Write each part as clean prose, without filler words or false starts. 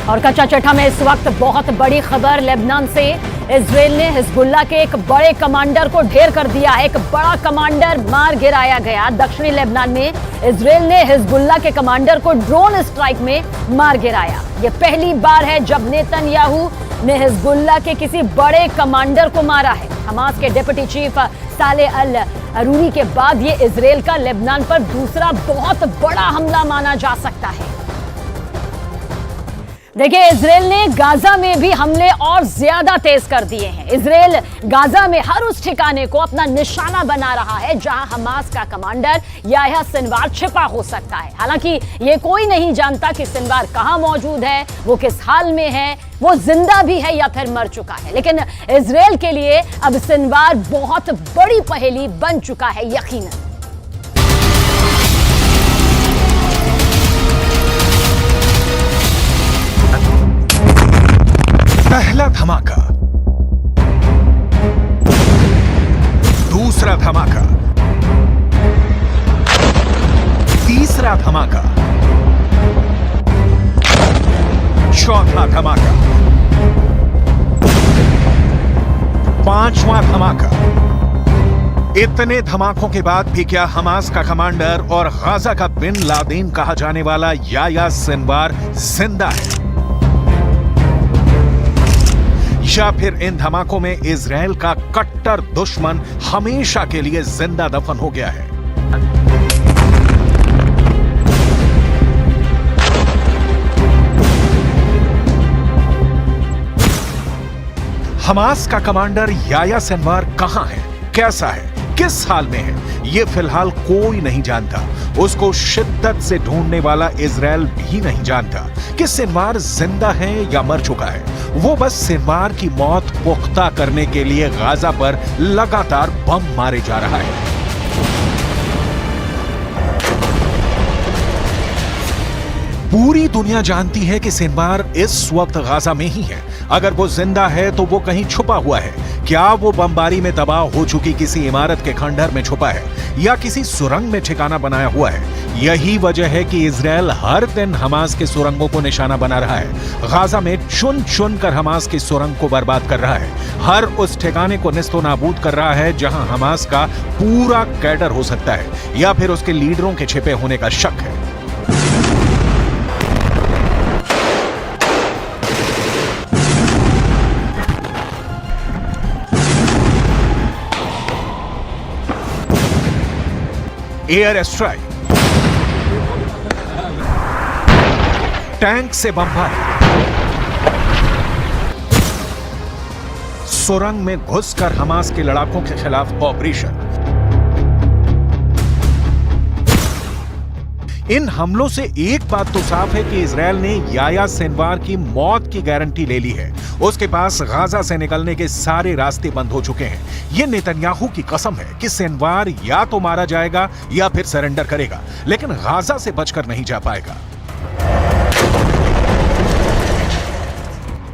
और कच्चा चिट्ठा में इस वक्त बहुत बड़ी खबर लेबनान से। इजराइल ने हिजबुल्लाह के एक बड़े कमांडर को ढेर कर दिया। एक बड़ा कमांडर मार गिराया गया। दक्षिणी लेबनान में इजराइल ने हिजबुल्लाह के कमांडर को ड्रोन स्ट्राइक में मार गिराया। यह पहली बार है जब नेतन्याहू ने हिजबुल्लाह के किसी बड़े कमांडर को मारा है। हमास के डिप्टी चीफ सालेह अल अरूरी के बाद यह इजराइल का लेबनान पर दूसरा बहुत बड़ा हमला माना जा सकता है। देखिए, इजराइल ने गाजा में भी हमले और ज्यादा तेज कर दिए हैं। इजराइल गाजा में हर उस ठिकाने को अपना निशाना बना रहा है जहां हमास का कमांडर याह्या सिनवार छिपा हो सकता है। हालांकि ये कोई नहीं जानता कि सिनवार कहां मौजूद है, वो किस हाल में है, वो जिंदा भी है या फिर मर चुका है। लेकिन इजराइल के लिए अब सिनवार बहुत बड़ी पहेली बन चुका है यकीनन। पहला धमाका, दूसरा धमाका, तीसरा धमाका, चौथा धमाका, पांचवा धमाका। इतने धमाकों के बाद भी क्या हमास का कमांडर और गाजा का बिन लादेन कहा जाने वाला याह्या सिनवार जिंदा है, या फिर इन धमाकों में इजराइल का कट्टर दुश्मन हमेशा के लिए जिंदा दफन हो गया है? हमास का कमांडर याह्या सिनवार कहां है, कैसा है, किस हाल में है, ये फिलहाल कोई नहीं जानता। उसको शिद्दत से ढूंढने वाला इजराइल भी नहीं जानता कि सिनवार जिंदा है या मर चुका है। वो बस सिनवार की मौत पुख्ता करने के लिए गाजा पर लगातार बम मारे जा रहा है। पूरी दुनिया जानती है कि सिनवार इस वक्त गाजा में ही है। अगर वो जिंदा है तो वो कहीं छुपा हुआ है। क्या वो बमबारी में तबाह हो चुकी किसी इमारत के खंडहर में छुपा है या किसी सुरंग में ठिकाना बनाया हुआ है? यही वजह है कि इजराइल हर दिन हमास के सुरंगों को निशाना बना रहा है। गाजा में चुन चुन कर हमास की सुरंग को बर्बाद कर रहा है। हर उस ठिकाने को निस्तो नाबूद कर रहा है जहां हमास का पूरा कैडर हो सकता है या फिर उसके लीडरों के छिपे होने का शक है। एयर स्ट्राइक, टैंक से बमबारी, सुरंग में घुसकर हमास के लड़ाकों के खिलाफ ऑपरेशन। इन हमलों से एक बात तो साफ है कि इजराइल ने याह्या सिनवार की मौत की गारंटी ले ली है। उसके पास गाजा से निकलने के सारे रास्ते बंद हो चुके हैं। यह नेतन्याहू की कसम है कि सिनवार या तो मारा जाएगा या फिर सरेंडर करेगा, लेकिन गाजा से बचकर नहीं जा पाएगा।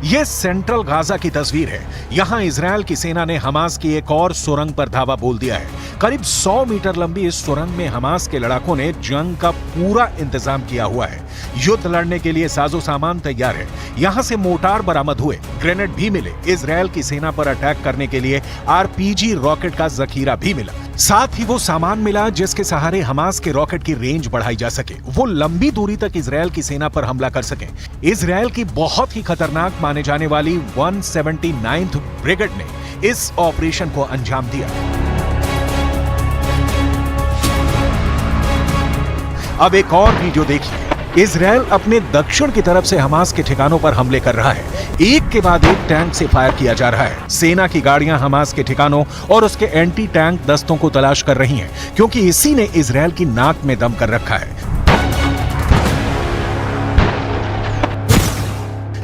यह सेंट्रल गाजा की तस्वीर है। यहां इजराइल की सेना ने हमास की एक और सुरंग पर धावा बोल दिया है। करीब 100 मीटर लंबी इस सुरंग में हमास के लड़ाकों ने जंग का पूरा इंतजाम किया हुआ है। युद्ध लड़ने के लिए साजो सामान तैयार है। यहां से मोर्टार बरामद हुए, ग्रेनेड भी मिले। इजराइल की सेना पर अटैक करने के लिए आरपीजी रॉकेट का जखीरा भी मिला। साथ ही वो सामान मिला जिसके सहारे हमास के रॉकेट की रेंज बढ़ाई जा सके, वो लंबी दूरी तक इजराइल की सेना पर हमला कर सके। इजराइल की बहुत ही खतरनाक माने जाने वाली 179th ब्रिगेड ने इस ऑपरेशन को अंजाम दिया। अब एक और वीडियो देखिए। इजराइल अपने दक्षिण की तरफ से हमास के ठिकानों पर हमले कर रहा है। एक के बाद एक टैंक से फायर किया जा रहा है। सेना की गाड़ियां हमास के ठिकानों और उसके एंटी टैंक दस्तों को तलाश कर रही हैं, क्योंकि इसी ने इजराइल की नाक में दम कर रखा है।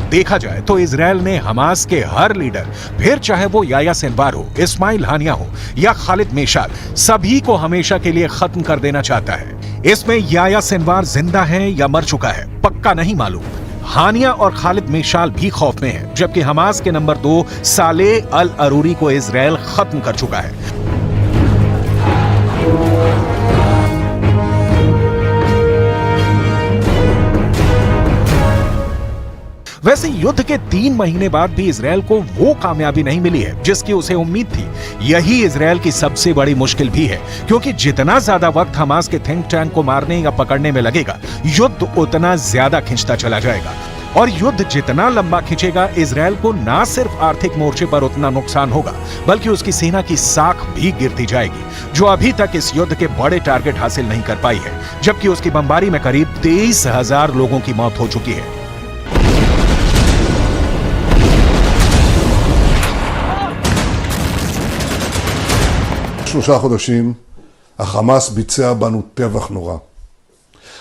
देखा जाए तो इजराइल ने हमास के हर लीडर, फिर चाहे वो याह्या सिनवार हो, इस्माइल हानिया हो या खालिद मेशाल, सभी को हमेशा के लिए खत्म कर देना चाहता है। इसमें याह्या सिनवार जिंदा है या मर चुका है पक्का नहीं मालूम। हानिया और खालिद मेशाल भी खौफ में है, जबकि हमास के नंबर 2 सालेह अल अरूरी को इजराइल खत्म कर चुका है। वैसे युद्ध के 3 महीने बाद भी इजरायल को वो कामयाबी नहीं मिली है जिसकी उसे उम्मीद थी। यही इजरायल की सबसे बड़ी मुश्किल भी है, क्योंकि जितना ज्यादा वक्त हमास के थिंक टैंक को मारने या पकड़ने में लगेगा, युद्ध उतना ज्यादा खिंचता चला जाएगा। और युद्ध जितना लंबा खिंचेगा, इजरायल को ना सिर्फ आर्थिक मोर्चे पर उतना नुकसान होगा, बल्कि उसकी सेना की साख भी गिरती जाएगी, जो अभी तक इस युद्ध के बड़े टारगेट हासिल नहीं कर पाई है, जबकि उसकी बमबारी में करीब 23,000 लोगों की मौत हो चुकी है। שלושה חודשים החמאס ביצע בנו טבח נורא.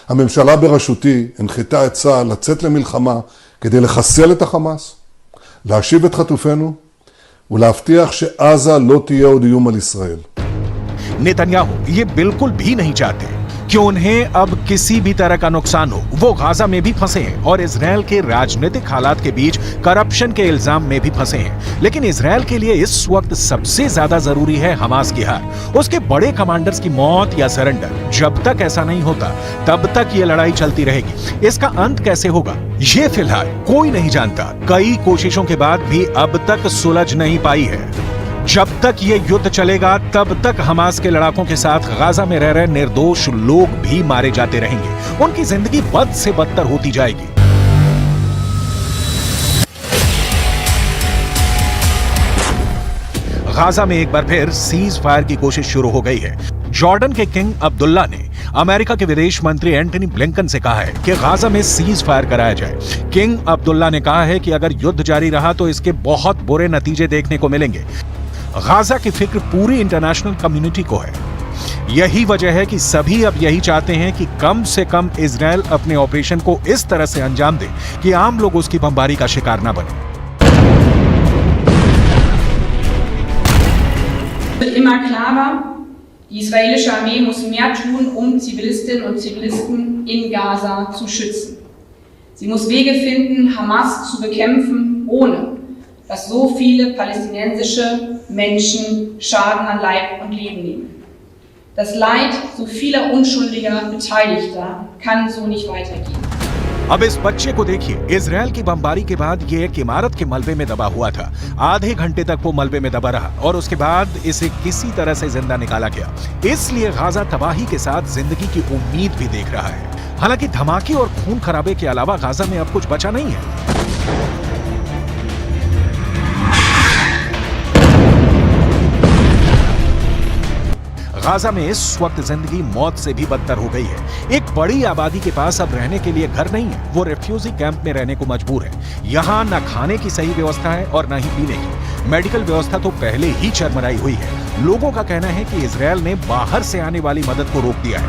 הממשלה בראשותי הנחתה את צה"ל לצאת למלחמה כדי לחסל את החמאס, להשיב את חטופינו ולהבטיח שעזה לא תהיה עוד איום על ישראל. नेतन्याहू ये बिल्कुल भी नहीं चाहते कि उन्हें अब किसी भी तरह का नुकसान हो। वो गाजा में भी फंसे हैं और इजरायल के राजनीतिक हालात के बीच करप्शन के इल्जाम में भी फंसे हैं। लेकिन इजरायल के लिए इस वक्त सबसे ज्यादा जरूरी है हमास की हार, उसके बड़े कमांडर्स की मौत या सरेंडर। जब तक ऐसा नहीं होता, तब तक ये लड़ाई चलती रहेगी। इसका अंत कैसे होगा, ये फिलहाल कोई नहीं जानता। कई कोशिशों के बाद भी अब तक सुलझ नहीं पाई है। जब तक ये युद्ध चलेगा, तब तक हमास के लड़ाकों के साथ गाजा में रह रहे निर्दोष लोग भी मारे जाते रहेंगे। उनकी जिंदगी बद से बदतर होती जाएगी। गाजा में एक बार फिर सीज फायर की कोशिश शुरू हो गई है। जॉर्डन के किंग अब्दुल्ला ने अमेरिका के विदेश मंत्री एंटनी ब्लिंकन से कहा है कि गाजा में सीज फायर कराया जाए। किंग अब्दुल्ला ने कहा है कि अगर युद्ध जारी रहा तो इसके बहुत बुरे नतीजे देखने को मिलेंगे। गाजा की फिक्र पूरी इंटरनेशनल कम्युनिटी को है। यही वजह है कि सभी अब यही चाहते हैं कि कम से कम इजरायल अपने ऑपरेशन को इस तरह से अंजाम दे कि आम लोग उसकी बमबारी का शिकार न बने। Immer klarer, die israelische Armee muss mehr tun, um Zivilistinnen und Zivilisten in Gaza zu schützen. Sie muss Wege finden, Hamas zu bekämpfen, ohne dass so viele palästinensische Menschen Schaden an Leib und Leben nehmen. Das Leid so vieler unschuldiger Beteiligter kann so nicht weitergehen. अब इस बच्चे को देखिए, Israel की बमबारी के बाद ये एक इमारत के मलबे में दबा हुआ था। आधे घंटे तक वो मलबे में दबा रहा और उसके बाद इसे किसी तरह से जिंदा निकाला गया। इसलिए गाजा तबाही के साथ जिंदगी की उम्मीद भी देख रहा है। हालांकि धमाके और खून खराबे के अलावा गाजा में अब कुछ बचा नहीं है। गाजा में इस वक्त जिंदगी मौत से भी बदतर हो गई है। एक बड़ी आबादी के पास अब रहने के लिए घर नहीं है। वो रेफ्यूजी कैंप में रहने को मजबूर है। यहाँ न खाने की सही व्यवस्था है और न ही पीने की। मेडिकल व्यवस्था तो पहले ही चरमराई हुई है। लोगों का कहना है कि इजरायल ने बाहर से आने वाली मदद को रोक दिया है।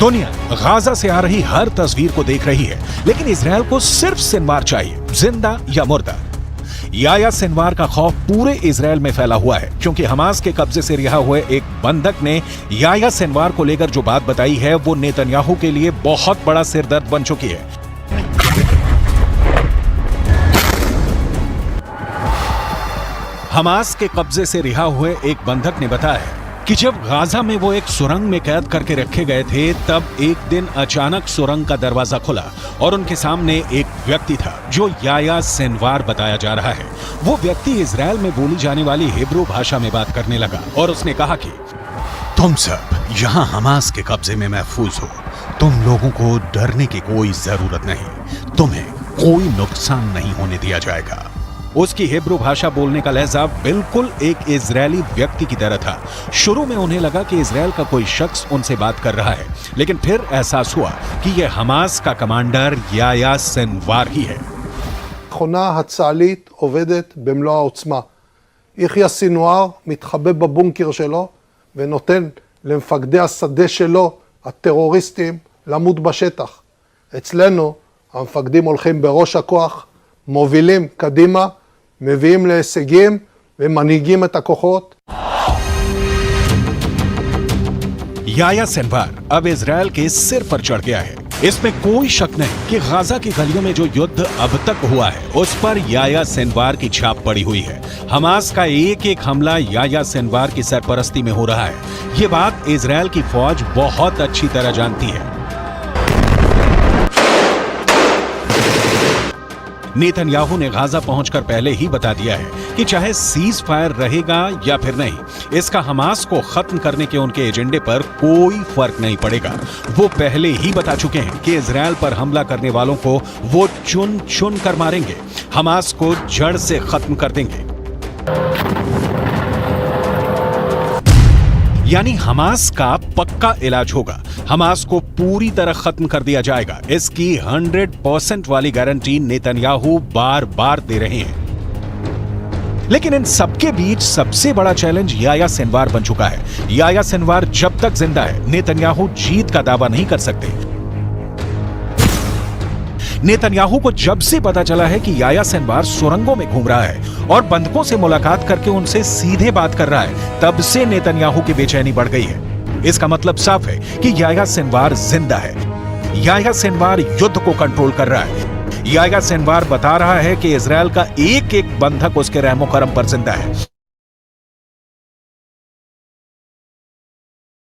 दुनिया गाजा से आ रही हर तस्वीर को देख रही है, लेकिन इजरायल को सिर्फ सिनवार चाहिए, जिंदा या मुर्दा। याया सिनवार का खौफ पूरे इजरायल में फैला हुआ है, क्योंकि हमास के कब्जे से रिहा हुए एक बंधक ने याया सिनवार को लेकर जो बात बताई है, वो नेतन्याहू के लिए बहुत बड़ा सिरदर्द बन चुकी है। हमास के कब्जे से रिहा हुए एक बंधक ने बताया कि जब गाजा में वो एक सुरंग में कैद करके रखे गए थे, तब एक दिन अचानक सुरंग का दरवाजा खुला और उनके सामने एक व्यक्ति था जो याया सिनवार बताया जा रहा है। वो व्यक्ति इजरायल में बोली जाने वाली हिब्रू भाषा में बात करने लगा और उसने कहा कि तुम सब यहाँ हमास के कब्जे में महफूज हो। तुम लोगों को डरने की कोई जरूरत नहीं। तुम्हें कोई नुकसान नहीं होने दिया जाएगा। उसकी हिब्रू भाषा बोलने का लहजा बिल्कुल एक इजरायली व्यक्ति की तरह था। शुरू में उन्हें लगा कि इजरायल का कोई शख्स उनसे बात कर रहा है, लेकिन फिर एहसास हुआ कि यह हमास का कमांडर याया सिनवार ही है। המכונה הצה"לית עובדת במלוא העוצמה. יחיא סינואר מתחבא בבונקר שלו ונותן למפקדי השדה שלו, הטרוריסטים, למות בשטח. אצלנו המפקדים הולכים בראש הכוח, מובילים קדימה, מביאים להישגים ומנהיגים את הכוחות. याया सिनवार अब इजरायल के सिर पर चढ़ गया है। इसमें कोई शक नहीं कि गाजा की गलियों में जो युद्ध अब तक हुआ है उस पर याया सिनवार की छाप पड़ी हुई है। हमास का एक एक हमला याया सिनवार की सरपरस्ती में हो रहा है। ये बात इजरायल की फौज बहुत अच्छी तरह जानती है। नेतन्याहू ने गाजा पहुंचकर पहले ही बता दिया है कि चाहे सीज फायर रहेगा या फिर नहीं, इसका हमास को खत्म करने के उनके एजेंडे पर कोई फर्क नहीं पड़ेगा। वो पहले ही बता चुके हैं कि इजरायल पर हमला करने वालों को वो चुन चुन कर मारेंगे, हमास को जड़ से खत्म कर देंगे। यानी हमास का पक्का इलाज होगा, हमास को पूरी तरह खत्म कर दिया जाएगा। इसकी 100% वाली गारंटी नेतन्याहू बार बार दे रहे हैं। लेकिन इन सबके बीच सबसे बड़ा चैलेंज याया सिनवार बन चुका है। याया सिनवार जब तक जिंदा है, नेतन्याहू जीत का दावा नहीं कर सकते। नेतन्याहू को जब से पता चला है कि याया सिनवार सुरंगों में घूम रहा है और बंधकों से मुलाकात करके उनसे सीधे बात कर रहा है, तब से नेतन्याहू की बेचैनी बढ़ गई है। इसका मतलब साफ है कि याया सिनवार जिंदा है। याया सिनवार युद्ध को कंट्रोल कर रहा है। याया सिनवार बता रहा है कि इजरायल का एक एक बंधक उसके रहमो करम पर जिंदा है।